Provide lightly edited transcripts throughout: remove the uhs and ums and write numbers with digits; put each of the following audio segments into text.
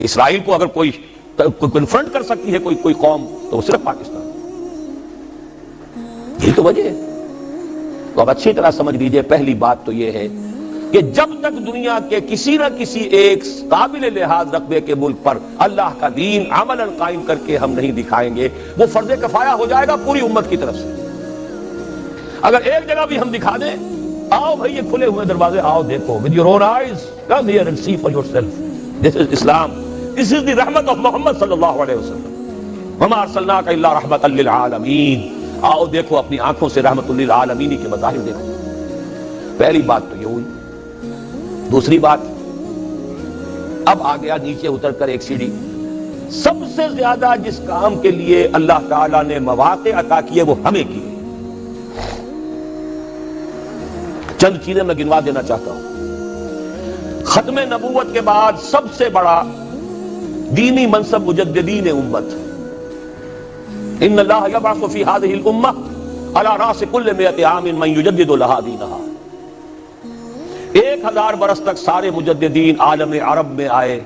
اسرائیل کو اگر کوئی کنفرنٹ کر سکتی ہے کوئی قوم تو وہ صرف پاکستان. یہی تو وجہ ہے. تو اب اچھی طرح سمجھ لیجئے، پہلی بات تو یہ ہے کہ جب تک دنیا کے کسی نہ کسی ایک قابل لحاظ رقبے کے ملک پر اللہ کا دین عملاً قائم کر کے ہم نہیں دکھائیں گے، وہ فرض کفایہ ہو جائے گا پوری امت کی طرف سے. اگر ایک جگہ بھی ہم دکھا دیں، آؤ بھئی یہ کھلے ہوئے دروازے، آؤ دیکھو with your own eyes, come here and see for yourself. This is Islam. This is the rahmat of Muhammad sallallahu alaihi wasallam. وَمَا أَرْسَلْنَاكَ إِلَّا رَحْمَةً لِلْعَالَمِينَ. آؤ دیکھو اپنی آنکھوں سے رحمت للعالمین کے مظاہر دیکھو. پہلی بات تو یہ ہوئی. دوسری بات، اب آ گیا نیچے اتر کر ایک سیڑھی. سب سے زیادہ جس کام کے لیے اللہ تعالیٰ نے مواقع عطا کیے وہ ہمیں کیے. چند چیزیں میں گنوا دینا چاہتا ہوں. ختم نبوت کے بعد سب سے بڑا دینی منصب مجددین امت. ان اللہ یبعث فی هذه الامہ علی راس کل 100 عام من یجدد لها دینها. 1000 برس تک سارے مجددین عالم عرب میں آئے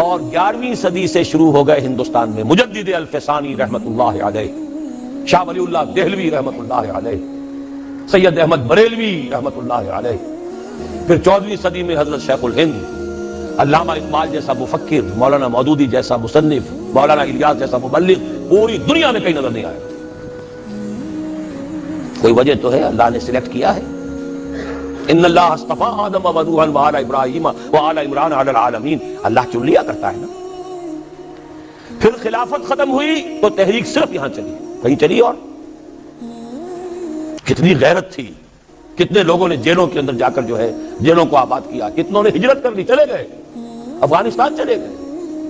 اور 11ویں صدی سے شروع ہو گئے ہندوستان میں. مجدد الفسانی رحمت اللہ علیہ، شاہ ولی اللہ دہلوی رحمت اللہ علیہ، سید احمد بریلوی رحمت اللہ علیہ. پھر 14ویں صدی میں حضرت شیخ الہند، علامہ اقبال جیسا مفکر، مولانا مودودی جیسا مصنف، مولانا الیاس جیسا مبلغ پوری دنیا میں کہیں نظر نہیں آیا. کوئی وجہ تو ہے، اللہ نے سلیکٹ کیا ہے. ان اللہ اصطفیٰ آدم و نوحا وآل ابراہیم وآل عمران علی العالمین. اللہ چن لیا کرتا ہے نا. پھر خلافت ختم ہوئی تو تحریک صرف یہاں چلی، کہیں چلی. اور کتنی غیرت تھی، کتنے لوگوں نے جیلوں کے اندر جا کر جو ہے جیلوں کو آباد کیا، کتنوں نے ہجرت کر لی، چلے گئے افغانستان چلے گئے.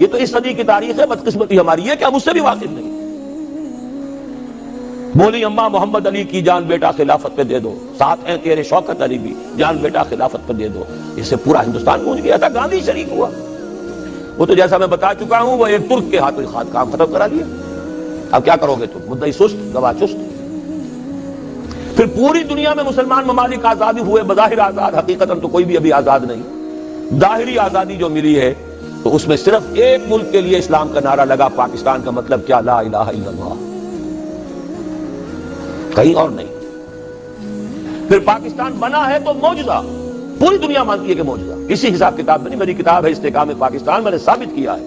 یہ تو اس صدی کی تاریخ ہے. بدقسمتی ہماری ہے کہ ہم اس سے بھی واقف نہیں. بولی اماں محمد علی کی جان بیٹا خلافت پہ دے دو، ساتھ ہیں تیرے شوکت علی بھی، جان بیٹا خلافت پہ دے دو. اس سے پورا ہندوستان گونج گیا تھا. گاندھی شریک ہوا. وہ تو جیسا میں بتا چکا ہوں، وہ ایک ترک کے ہاتھوں کام ختم کرا دیا. اب کیا کرو گے تم؟ مدعی سست، گواہ چست. پھر پوری دنیا میں مسلمان ممالک آزادی ہوئے، بظاہر آزاد، حقیقتاً تو کوئی بھی ابھی آزاد نہیں. ظاہری آزادی جو ملی ہے تو اس میں صرف ایک ملک کے لیے اسلام کا نعرہ لگا. پاکستان کا مطلب کیا؟ لا الہ الا اللہ، کہیں اور نہیں. پھر پاکستان بنا ہے تو معجزہ، پوری دنیا مانتی ہے کہ معجزہ. کسی حساب کتاب میں نہیں. میری کتاب ہے استحکام پاکستان، میں نے ثابت کیا ہے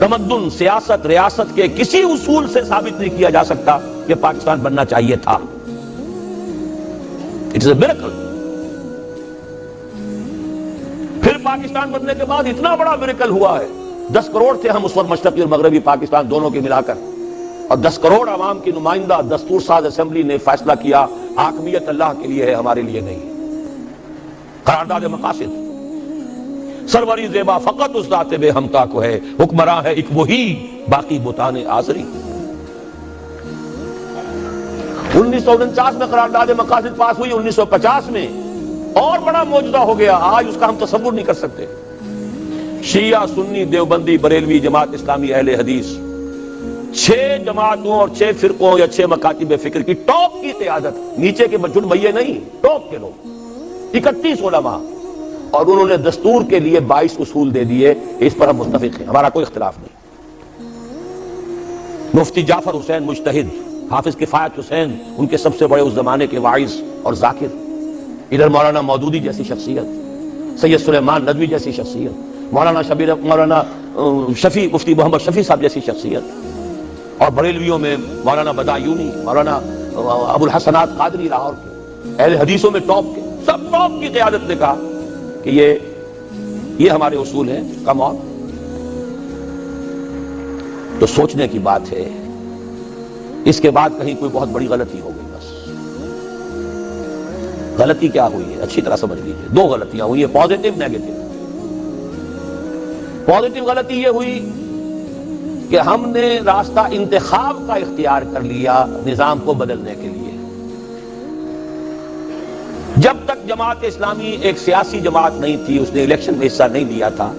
تمدن، سیاست، ریاست کے کسی اصول سے ثابت نہیں کیا جا سکتا کہ پاکستان بننا چاہیے تھا. It is a miracle. پھر پاکستان بننے کے بعد اتنا بڑا میریکل ہوا ہے. 10 کروڑ تھے ہم اس وقت، مشرقی اور مغربی پاکستان دونوں کے ملا کر، اور 10 کروڑ عوام کی نمائندہ دستور ساز اسمبلی نے فیصلہ کیا حاکمیت اللہ کے لیے ہے، ہمارے لیے نہیں. قرارداد مقاصد، سروری زیبا فقط اس ذات بے ہمتا کو ہے، حکمراں ہے ایک وہی، باقی بتانے آزری. 1949 میں قرارداد مقاصد پاس ہوئی. 1950 میں اور بڑا معجزہ ہو گیا. آج اس کا ہم تصور نہیں کر سکتے. شیعہ، سنی، دیوبندی، بریلوی، جماعت اسلامی، اہل حدیث، 6 جماعتوں اور 6 فرقوں یا 6 مکاتب فکر کی ٹاپ کی قیادت، نیچے کے بچڑ بھئیے نہیں، ٹاپ کے لوگ، 31 علماء، اور انہوں نے دستور کے لیے 22 اصول دے دیے. اس پر ہم متفق ہیں، ہمارا کوئی اختلاف نہیں. مفتی جعفر حسین مجتہد، حافظ کفایت حسین ان کے سب سے بڑے اس زمانے کے واعظ اور ذاکر، ادھر مولانا مودودی جیسی شخصیت، سید سلیمان ندوی جیسی شخصیت، مولانا شفیع، مفتی محمد شفیع صاحب جیسی شخصیت، اور بریلویوں میں مولانا بدایونی، مولانا ابو الحسنات قادری لاہور کے، اہل حدیثوں میں ٹاپ کے، سب ٹاپ کی قیادت نے کہا کہ یہ ہمارے اصول ہیں. کم آن. تو سوچنے کی بات ہے. اس کے بعد کہیں کوئی بہت بڑی غلطی ہو گئی. بس غلطی کیا ہوئی ہے اچھی طرح سمجھ لیجیے. 2 غلطیاں ہوئی ہیں، پازیٹو نیگیٹو. پازیٹو غلطی یہ ہوئی کہ ہم نے راستہ انتخاب کا اختیار کر لیا نظام کو بدلنے کے لیے. جب تک جماعت اسلامی ایک سیاسی جماعت نہیں تھی، اس نے الیکشن میں حصہ نہیں لیا تھا،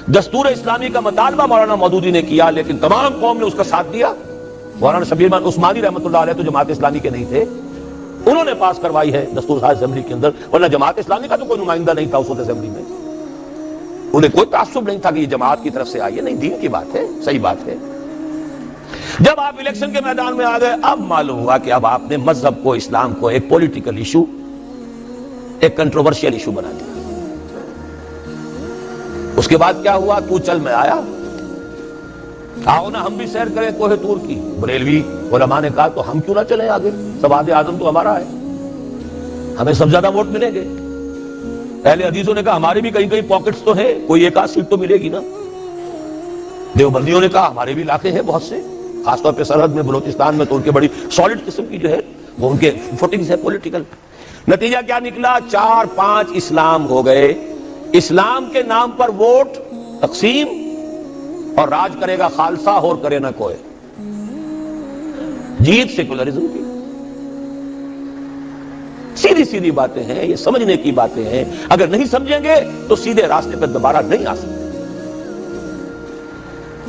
دستور اسلامی کا مطالبہ مولانا مودودی نے کیا لیکن تمام قوم نے اس کا ساتھ دیا. مولانا شبیر عثمانی رحمۃ اللہ علیہ تو جماعت اسلامی کے نہیں تھے، انہوں نے پاس کروائی ہے دستور ساز اسمبلی کے اندر، ورنہ جماعت اسلامی کا تو کوئی نمائندہ نہیں تھا اس وقت اسمبلی میں. انہیں کوئی تعصب نہیں تھا کہ یہ جماعت کی طرف سے آئی ہے، نہیں، دین کی بات ہے، صحیح بات ہے۔ جب آپ الیکشن کے میدان میں آ گئے، اب معلوم ہوا کہ اب آپ نے مذہب کو، اسلام کو ایک پولیٹیکل ایشو، ایک کنٹروورشل ایشو بنا دیا۔ اس کے بعد کیا ہوا؟ تو چل میں آیا، آؤ نا ہم بھی سیر کریں کوہ طور کی۔ بریلوی علماء نے کہا تو ہم کیوں نہ چلیں آگے، سواد اعظم تو ہمارا ہے، ہمیں سب زیادہ ووٹ ملیں گے۔ اہل حدیثوں نے کہا ہمارے بھی کہیں کہیں پاکٹس تو ہیں، کوئی ایک آدھ سیٹ تو ملے گی نا۔ دیوبندیوں نے کہا ہمارے بھی علاقے ہیں بہت سے، خاص طور پہ سرحد میں، بلوچستان میں تو ان کے بڑی سالڈ قسم کی جو ہے وہ ان کے فوٹنگز ہے پولیٹیکل۔ نتیجہ کیا نکلا؟ 4-5 اسلام ہو گئے۔ اسلام کے نام پر ووٹ تقسیم، اور راج کرے گا خالصہ اور کرے نہ کوئی، جیت سیکولرزم کی۔ سیدھی سیدھی باتیں ہیں، یہ سمجھنے کی باتیں ہیں، اگر نہیں سمجھیں گے تو سیدھے راستے پہ دوبارہ نہیں آ سکتے۔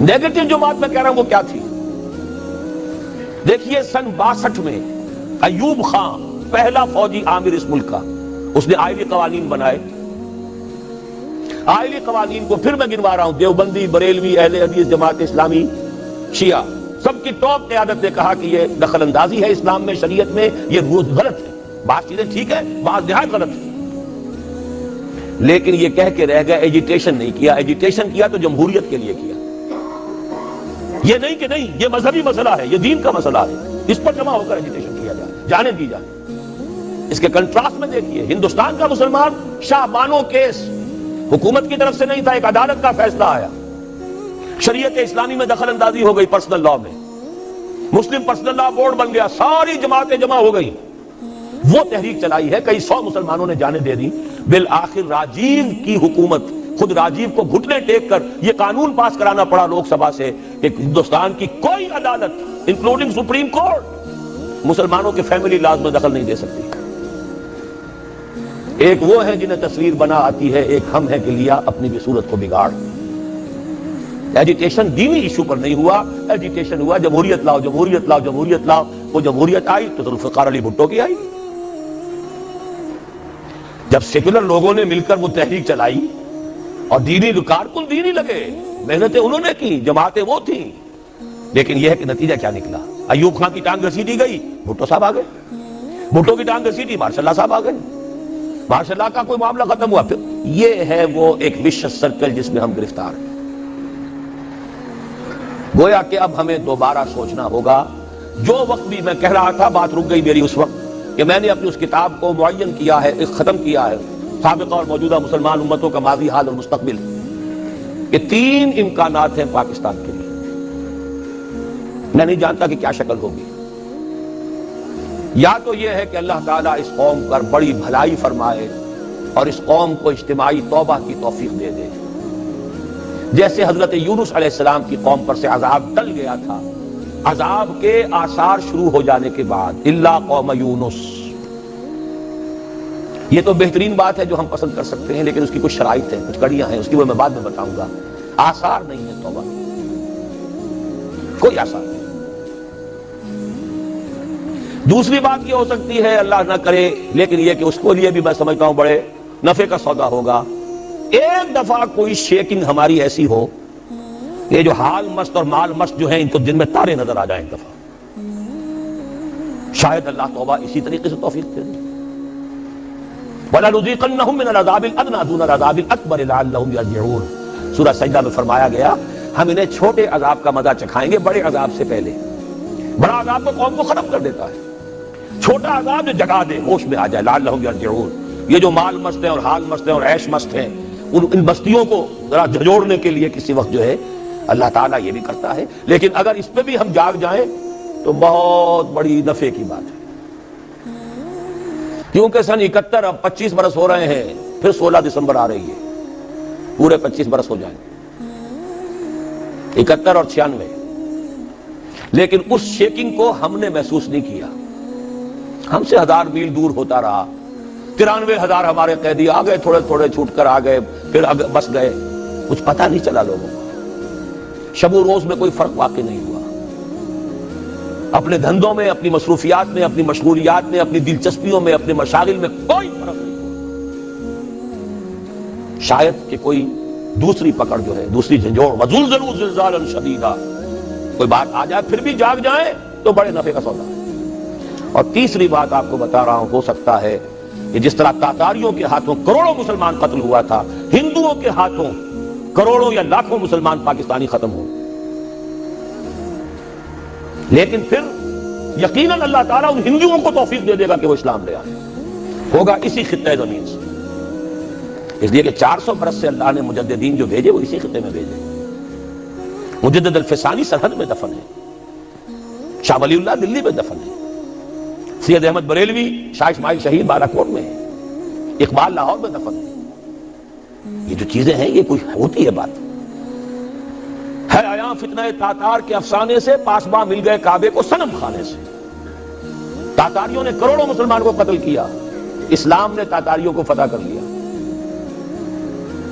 نیگیٹو جو بات میں کہہ رہا ہوں وہ کیا تھی؟ دیکھیے سن 62 میں ایوب خان پہلا فوجی عامر اس ملک کا، اس نے آئلی قوانین بنائے۔ آئلی قوانین کو پھر میں گنوا رہا ہوں، دیوبندی، بریلوی، اہل حدیث، جماعت اسلامی، شیعہ، سب کی ٹاپ قیادت نے کہا کہ یہ دخل اندازی ہے اسلام میں، شریعت میں، یہ غلط ہے۔ بعض چیزیں ٹھیک ہے، بعض نہایت غلط ہے، لیکن یہ کہہ کے رہ گئے، ایجیٹیشن نہیں کیا۔ ایجیٹیشن کیا تو جمہوریت کے لیے کیا، یہ نہیں کہ نہیں یہ مذہبی مسئلہ ہے، یہ دین کا مسئلہ ہے، اس پر جمع ہو کر ایجیٹیشن کیا جائے، جانے دی جائے۔ اس کے کنٹراسٹ میں دیکھیے، ہندوستان کا مسلمان شاہ بانو کیس حکومت کی طرف سے نہیں تھا، ایک عدالت کا فیصلہ آیا، شریعت اسلامی میں دخل اندازی ہو گئی، پرسنل لا میں، مسلم پرسنل لا بورڈ بن گیا، ساری جماعتیں جمع ہو گئی، وہ تحریک چلائی ہے، کئی 100 مسلمانوں نے جانیں دے دی۔ بالآخر راجیو کی حکومت، خود راجیو کو گھٹنے ٹیک کر یہ قانون پاس کرانا پڑا لوک سبھا سے کہ ہندوستان کی کوئی عدالت انکلوڈنگ سپریم کورٹ مسلمانوں کے فیملی لاز میں دخل نہیں دے سکتی۔ ایک وہ ہے جنہیں تصویر بنا آتی ہے، ایک ہم ہے کہ لیا اپنی بھی صورت کو بگاڑ۔ ایجیٹیشن دینی ایشو پر نہیں ہوا، ایجیٹیشن ہوا جمہوریت لاؤ، جمہوریت لاؤ، جمہوریت لاؤ۔ وہ جمہوریت آئی تو ذوالفقار علی بھٹو کی آئی۔ جب سیکولر لوگوں نے مل کر وہ تحریک چلائی اور دینی کارکن دینی لگے، محنتیں انہوں نے کی، جماعتیں وہ تھیں، لیکن یہ ہے کہ نتیجہ کیا نکلا؟ ایوب خان کی ٹانگ گھسیٹی گئی، بھٹو صاحب آ گئے، بھٹو کی ٹانگ گھسیٹی، ماشاء اللہ صاحب آ گئے، ماشاء اللہ کا کوئی معاملہ ختم ہوا۔ پھر یہ ہے وہ ایک وشس سرکل جس میں ہم گرفتار ہیں۔ گویا کہ اب ہمیں دوبارہ سوچنا ہوگا۔ جو وقت بھی میں کہہ رہا تھا، بات رک گئی میری اس وقت کہ میں نے اپنی اس کتاب کو معین کیا ہے، ختم کیا ہے، سابقہ اور موجودہ مسلمان امتوں کا ماضی، حال اور مستقبل، کہ 3 امکانات ہیں پاکستان کے لیے۔ میں نہیں جانتا کہ کیا شکل ہوگی۔ یا تو یہ ہے کہ اللہ تعالیٰ اس قوم پر بڑی بھلائی فرمائے اور اس قوم کو اجتماعی توبہ کی توفیق دے دے، جیسے حضرت یونس علیہ السلام کی قوم پر سے عذاب ٹل گیا تھا، عذاب کے آثار شروع ہو جانے کے بعد، الا قوم یونس۔ یہ تو بہترین بات ہے جو ہم پسند کر سکتے ہیں، لیکن اس کی کچھ شرائط ہیں، کچھ کڑیاں ہیں، اس کی وہ میں بعد میں بتاؤں گا۔ آثار نہیں ہے توبہ، کوئی آثار نہیں۔ دوسری بات یہ ہو سکتی ہے، اللہ نہ کرے، لیکن یہ کہ اس کو لیے بھی میں سمجھتا ہوں بڑے نفع کا سودا ہوگا، ایک دفعہ کوئی شیکنگ ہماری ایسی ہو، یہ جو حال مست اور مال مست جو ہیں، ان کو دن میں تارے نظر آ جائیں ایک دفعہ، شاید اللہ توبہ اسی طریقے سے توفیق دے دے۔ وَلَنُذِيقَنَّهُم مِّنَ الْعَذَابِ الْأَدْنَىٰ دُونَ الْعَذَابِ الْأَكْبَرِ لَعَلَّهُمْ يَرْجِعُونَ۔ سورہ سجدہ میں فرمایا گیا ہم انہیں چھوٹے عذاب کا مزہ چکھائیں گے بڑے عذاب سے پہلے۔ بڑا عذاب تو قوم کو ختم کر دیتا ہے، چھوٹا عذاب جو جگا دے، ہوش میں آ جائے، لعلہم یرجعون۔ یہ جو مال مست ہیں اور حال مست ہیں اور عیش مست ہیں، ان بستیوں کو ذرا جھجوڑنے کے لیے کسی وقت جو ہے اللہ تعالیٰ یہ بھی کرتا ہے، لیکن اگر اس پہ بھی ہم جاگ جائیں تو بہت بڑی نفع کی بات ہے، کیونکہ سن 71 اب 25 برس ہو رہے ہیں، پھر 16 دسمبر آ رہی ہے، پورے 25 برس ہو جائیں، 71 اور 96، لیکن اس شیکنگ کو ہم نے محسوس نہیں کیا، ہم سے 1000 میل دور ہوتا رہا۔ 93,000 ہمارے قیدی آ گئے، تھوڑے تھوڑے چھوٹ کر آ گئے، پھر بس گئے، کچھ پتہ نہیں چلا لوگوں کو، شب و روز میں کوئی فرق واقع نہیں ہوا، اپنے دھندوں میں، اپنی مصروفیات میں، اپنی مشغولیات میں، اپنی دلچسپیوں میں، اپنے مشاغل میں کوئی فرق نہیں ہوا۔ شاید کہ کوئی دوسری پکڑ جو ہے، دوسری جھنجھوڑ، وَزُلْزِلُوا زِلْزَالًا شَدِيدًا، کوئی بات آ جائے پھر بھی جاگ جائیں تو بڑے نفع کا سودا ہے۔ اور تیسری بات آپ کو بتا رہا ہوں، ہو سکتا ہے کہ جس طرح تاتاریوں کے ہاتھوں کروڑوں مسلمان قتل ہوا تھا، ہندوؤں کے ہاتھوں کروڑوں یا لاکھوں مسلمان پاکستانی ختم ہو، لیکن پھر یقیناً اللہ تعالیٰ ان ہندوؤں کو توفیق دے دے گا کہ وہ اسلام لے آئیں، ہوگا اسی خطے زمین سے، اس لیے کہ 400 برس سے اللہ نے مجددین جو بھیجے وہ اسی خطے میں بھیجے۔ مجدد الفسانی سرحد میں دفن ہے، شاہ ولی اللہ دلی میں دفن ہے، سید احمد بریلوی شاہ اسماعیل شہید بالاکوٹ میں ہے، اقبال لاہور میں دفن ہے۔ یہ جو چیزیں ہیں یہ کوئی ہوتی ہے بات ہے؟ آیا فتنہ تاتار کے افسانے سے پاسباں مل گئے کعبے کو صنم خانے سے۔ تاتاریوں نے کروڑوں مسلمان کو قتل کیا، اسلام نے تاتاریوں کو فتح کر لیا۔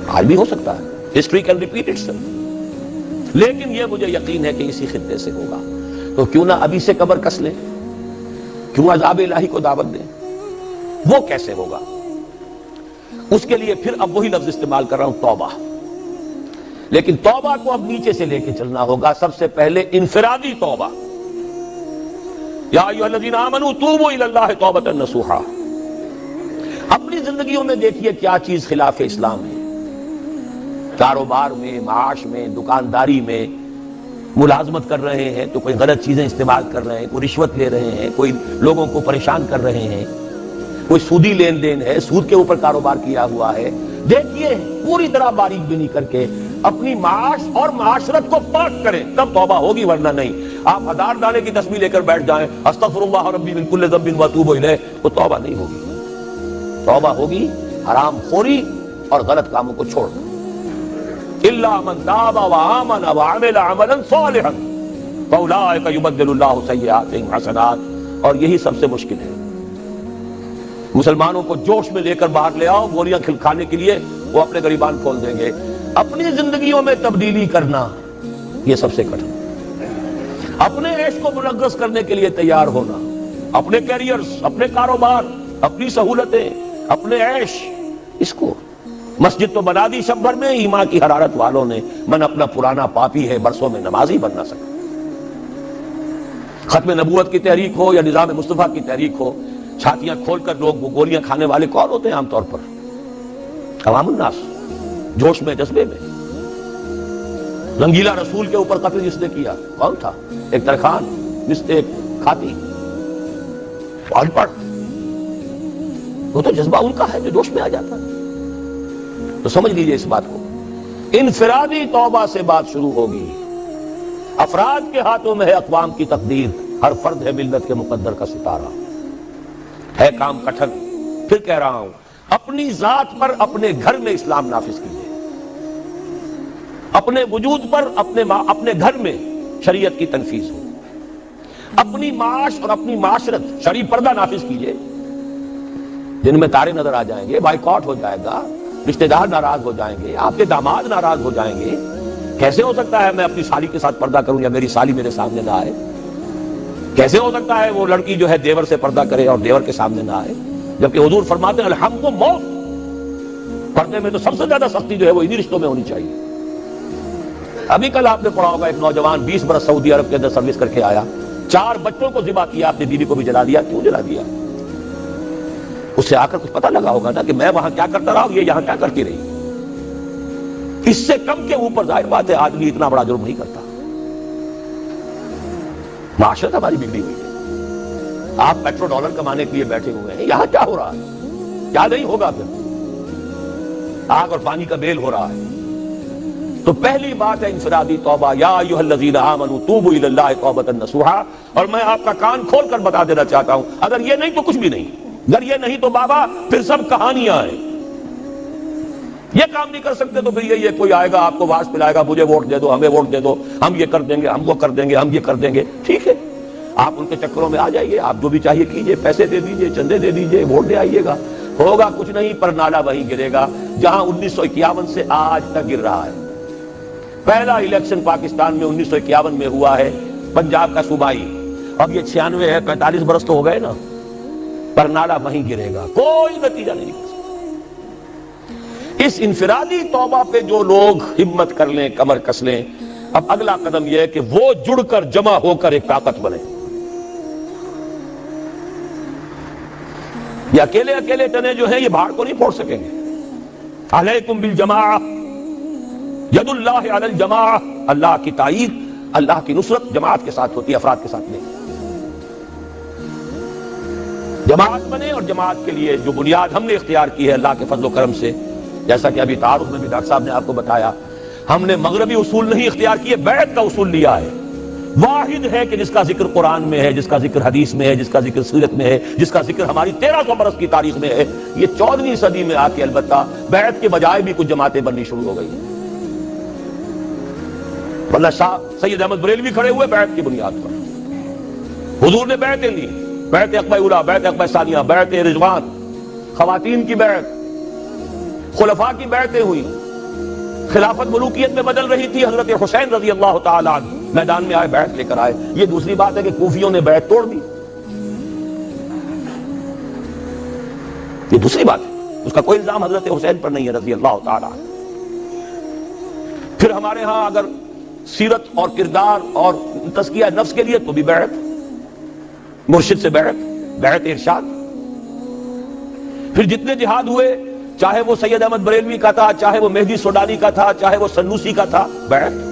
آج بھی ہو سکتا ہے، ہسٹری کین ریپیٹ اٹسیلف، لیکن یہ مجھے یقین ہے کہ اسی خطے سے ہوگا۔ تو کیوں نہ ابھی سے قبر کس لیں، کیوں عذاب الہی کو دعوت دیں؟ وہ کیسے ہوگا؟ اس کے لیے پھر اب وہی لفظ استعمال کر رہا ہوں، توبہ۔ لیکن توبہ کو اب نیچے سے لے کے چلنا ہوگا۔ سب سے پہلے انفرادی توبہ، یا ایھا الذین آمنوا توبوا الی اللہ توبۃ نصوحا۔ اپنی زندگیوں میں دیکھیے کیا چیز خلاف اسلام ہے، کاروبار میں، معاش میں، دکانداری میں ملازمت کر رہے ہیں تو کوئی غلط چیزیں استعمال کر رہے ہیں، کوئی رشوت لے رہے ہیں، کوئی لوگوں کو پریشان کر رہے ہیں، کوئی سودی لین دین ہے، سود کے اوپر کاروبار کیا ہوا ہے۔ دیکھیے پوری طرح باریک بینی کر کے اپنی معاش اور معاشرت کو پاک کریں، تب توبہ ہوگی، ورنہ نہیں۔ آپ 1000 دانے کی تسبیح لے کر بیٹھ جائیں، استغفر اللہ ربی من کل ذنب واتوب الیہ، وہ توبہ نہیں ہوگی۔ توبہ ہوگی حرام خوری اور غلط کاموں کو چھوڑ کر۔ الا من تاب وآمن وعمل عملا صالحا فاولئک یبدل اللہ سیئاتہم حسنات۔ اور یہی سب سے مشکل ہے، مسلمانوں کو جوش میں لے کر باہر لے آؤ، گولیاں کھانے کے لیے وہ اپنے گریبان کھول دیں گے۔ اپنی زندگیوں میں تبدیلی کرنا یہ سب سے کٹھن، اپنے عیش کو منغص کرنے کے لیے تیار ہونا، اپنے کیریئرز، اپنے کاروبار، اپنی سہولتیں، اپنے عیش، اس کو مسجد تو بنا دی شب بھر میں، ایمان کی حرارت والوں نے، من اپنا پرانا پاپی ہے برسوں میں نمازی بن نہ سکا۔ ختم نبوت کی تحریک ہو یا نظام مصطفیٰ کی تحریک ہو، چھاتیاں کھول کر لوگ وہ گولیاں کھانے والے کون ہوتے ہیں عام طور پر؟ عوام الناس، جوش میں، جذبے میں۔ رنگیلا رسول کے اوپر قتل جس نے کیا کون تھا؟ ایک ترخان، ایک کھاتی، ان پڑھ، وہ تو جذبہ ان کا ہے جو جوش میں آ جاتا ہے۔ تو سمجھ لیجئے اس بات کو، انفرادی توبہ سے بات شروع ہوگی۔ افراد کے ہاتھوں میں ہے اقوام کی تقدیر، ہر فرد ہے ملت کے مقدر کا ستارہ۔ ہے کام کٹھن، پھر کہہ رہا ہوں، اپنی ذات پر اپنے گھر میں اسلام نافذ کیجئے، اپنے وجود پر اپنے گھر میں شریعت کی تنفیذ ہو، اپنی معاش اور اپنی معاشرت شرعی پردہ نافذ کیجئے۔ جن میں تارے نظر آ جائیں گے، بائیکاٹ ہو جائے گا، رشتہ دار ناراض ہو جائیں گے، آپ کے داماد ناراض ہو جائیں گے۔ کیسے ہو سکتا ہے میں اپنی سالی کے ساتھ پردہ کروں یا میری سالی میرے سامنے نہ آئے؟ کیسے ہو سکتا ہے وہ لڑکی جو ہے دیور سے پردہ کرے اور دیور کے سامنے نہ آئے؟ جبکہ حضور فرماتے ہیں الحم کو موت، پردے میں تو سب سے زیادہ سختی جو ہے وہ انہی رشتوں میں ہونی چاہیے۔ ابھی کل آپ نے پڑھا ہوگا ایک نوجوان 20 برس سعودی عرب کے اندر سروس کر کے آیا، 4 بچوں کو ذبح کیا، اپنی بیوی کو بھی جلا دیا۔ کیوں جلا دیا؟ اس سے آ کر کچھ پتہ لگا ہوگا نا کہ میں وہاں کیا کرتا رہا ہوں، یہ یہاں کیا کرتی رہی۔ اس سے کم کے اوپر ظاہر بات ہے آدمی اتنا بڑا جرم نہیں کرتا۔ معاشرت ہماری بگڑی ہوئی ہے، آپ پیٹرو ڈالر کمانے کے لیے بیٹھے ہوئے ہیں، یہاں کیا ہو رہا ہے؟ کیا نہیں ہوگا؟ پھر آگ اور پانی کا بیل ہو رہا ہے۔ تو پہلی بات ہے انفرادی توبہ، یا ایھا الذین آمنوا توبوا الی اللہ توبۃ نصوحا۔ اور میں آپ کا کان کھول کر بتا دینا چاہتا ہوں، اگر یہ نہیں تو کچھ بھی نہیں، اگر یہ نہیں تو بابا پھر سب کہانیاں ہیں۔ یہ کام نہیں کر سکتے تو پھر یہ کوئی آئے گا آپ کو واس پلائے گا، مجھے ووٹ دے دو، ہمیں ووٹ دے دو، ہم یہ کر دیں گے، ہم وہ کر دیں گے، ہم یہ کر دیں گے۔ ٹھیک ہے، آپ ان کے چکروں میں آ جائیے، آپ جو بھی چاہیے کیجئے، پیسے دے دیجئے، چندے دے دیجئے، ووٹ دے آئیے گا، ہوگا کچھ نہیں، پر نالا وہیں گرے گا جہاں 1951 سے آج تک گر رہا ہے۔ پہلا الیکشن پاکستان میں 1951 میں ہوا ہے، پنجاب کا صوبائی، اب یہ 96 ہے، 45 برس تو ہو گئے نا، پر نالا وہیں گرے گا، کوئی نتیجہ نہیں نکل سکتا۔ اس انفرادی توبہ پہ جو لوگ ہمت کر لیں، کمر کس لیں، اب اگلا قدم یہ ہے کہ وہ جڑ کر جمع ہو کر ایک طاقت بنے. یہ اکیلے اکیلے تنے جو ہیں یہ بھاڑ کو نہیں پھوڑ سکیں گے. علیکم بالجماعہ، ید اللہ علی الجماعہ، اللہ کی تائید، اللہ کی نصرت جماعت کے ساتھ ہوتی ہے، افراد کے ساتھ نہیں. جماعت بنے، اور جماعت کے لیے جو بنیاد ہم نے اختیار کی ہے اللہ کے فضل و کرم سے، جیسا کہ ابھی تعارف میں بھی ڈاکٹر صاحب نے آپ کو بتایا، ہم نے مغربی اصول نہیں اختیار کیے، بیعت کا اصول لیا ہے. واحد ہے کہ جس کا ذکر قرآن میں ہے، جس کا ذکر حدیث میں ہے، جس کا ذکر سیرت میں ہے، جس کا ذکر ہماری 1300 برس کی تاریخ میں ہے. یہ 14ویں صدی میں آ کے البتہ بیعت کے بجائے بھی کچھ جماعتیں بننی شروع ہو گئی. ورنہ شاہ سید احمد بریلوی کھڑے ہوئے بیعت کی بنیاد پر. حضور نے بیعتیں دی، بیعت عقبہ اولیٰ، بیعت عقبہ ثانیہ، بیعت رضوان، خواتین کی بیعت، خلفاء کی بیعتیں ہوئی. خلافت ملوکیت میں بدل رہی تھی، حضرت حسین رضی اللہ تعالیٰ عنہ میدان میں آئے، بیعت لے کر آئے. یہ دوسری بات ہے کہ کوفیوں نے بیعت توڑ دی، یہ دوسری بات ہے، اس کا کوئی الزام حضرت حسین پر نہیں ہے رضی اللہ تعالیٰ عنہ. پھر ہمارے ہاں اگر سیرت اور کردار اور تزکیہ نفس کے لیے تو بھی بیعت، مرشد سے بیعت، بیعت ارشاد. پھر جتنے جہاد ہوئے، چاہے وہ سید احمد بریلوی کا تھا، چاہے وہ مہدی سوڈانی کا تھا، چاہے وہ سنوسی کا تھا، بیعت.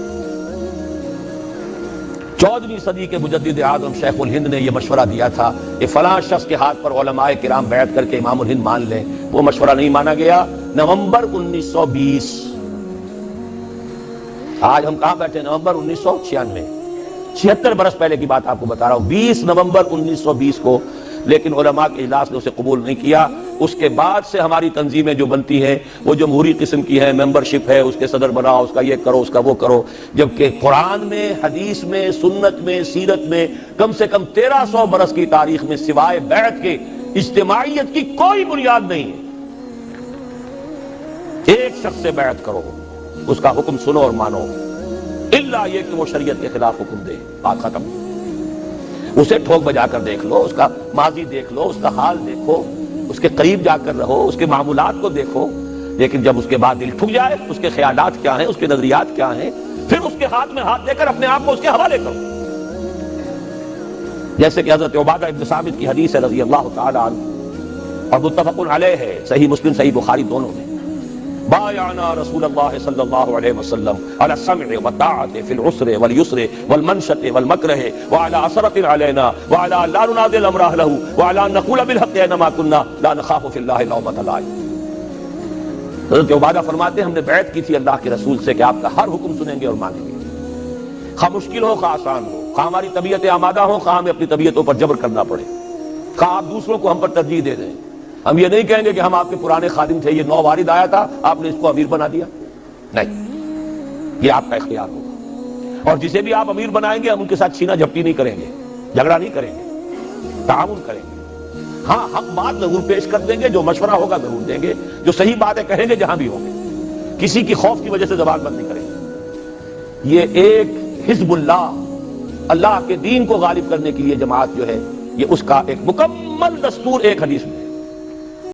14ویں صدی کے مجدد اعظم شیخ الہند نے یہ مشورہ دیا تھا کہ فلاں شخص کے ہاتھ پر علماء کرام بیعت کر کے امام الہند مان لیں. وہ مشورہ نہیں مانا گیا. نومبر 1920، آج ہم کہاں بیٹھے؟ نومبر 1996، 76 برس پہلے کی بات آپ کو بتا رہا ہوں. 20 نومبر 1920 کو، لیکن علماء کے اجلاس نے اسے قبول نہیں کیا. اس کے بعد سے ہماری تنظیمیں جو بنتی ہیں وہ جمہوری قسم کی ہے، ممبرشپ ہے، اس کے صدر بناؤ، اس کا یہ کرو، اس کا وہ کرو. جبکہ قرآن میں، حدیث میں، سنت میں، سیرت میں کم سے کم 1300 برس کی تاریخ میں سوائے بیعت کے اجتماعیت کی کوئی بنیاد نہیں ہے. ایک شخص سے بیعت کرو، اس کا حکم سنو اور مانو، الا یہ کہ وہ شریعت کے خلاف حکم دے، بات ختم. اسے ٹھوک بجا کر دیکھ لو، اس کا ماضی دیکھ لو، اس کا حال دیکھو، اس کے قریب جا کر رہو، اس کے معمولات کو دیکھو، لیکن جب اس کے بعد دل ٹھک جائے، اس کے خیالات کیا ہیں، اس کے نظریات کیا ہیں، پھر اس کے ہاتھ میں ہاتھ دے کر اپنے آپ کو اس کے حوالے کرو. جیسے کہ حضرت عبادہ ابن ثابت کی حدیث ہے رضی اللہ تعالی عنہ، اور متفق علیہ ہے، صحیح مسلم صحیح بخاری دونوں میں. بایعنا رسول اللہ صلی اللہ علیہ وسلم علی السمع والطاعۃ فی العسر والیسر والمنشط والمکرہ وعلی اثرۃ علینا وعلی لا ننازع الامر اہلہ وعلی ان نقول بالحق اینما کنا لا نخاف فی اللہ لومۃ لائم. حضرت عبادہ فرماتے ہیں ہم نے بیعت کی تھی اللہ کے رسول سے کہ آپ کا ہر حکم سنیں گے اور مانیں گے، خواہ مشکل ہو خواہ آسان ہو، خواہ ہماری طبیعتیں آمادہ ہوں خواہ ہمیں اپنی طبیعتوں پر جبر کرنا پڑے، خواہ آپ دوسروں کو ہم پر ترجیح دے دیں. ہم یہ نہیں کہیں گے کہ ہم آپ کے پرانے خادم تھے، یہ نو وارد آیا تھا، آپ نے اس کو امیر بنا دیا. نہیں، یہ آپ کا اختیار ہوگا. اور جسے بھی آپ امیر بنائیں گے ہم ان کے ساتھ چھینا جھپٹی نہیں کریں گے، جھگڑا نہیں کریں گے، تعاون کریں گے. ہاں، حق بات ضرور پیش کر دیں گے، جو مشورہ ہوگا ضرور دیں گے، جو صحیح باتیں کہیں گے جہاں بھی ہوں گے، کسی کی خوف کی وجہ سے زبان بند نہیں کریں گے. یہ ایک حزب اللہ، اللہ کے دین کو غالب کرنے کے لیے جماعت جو ہے، یہ اس کا ایک مکمل دستور ایک حدیث میں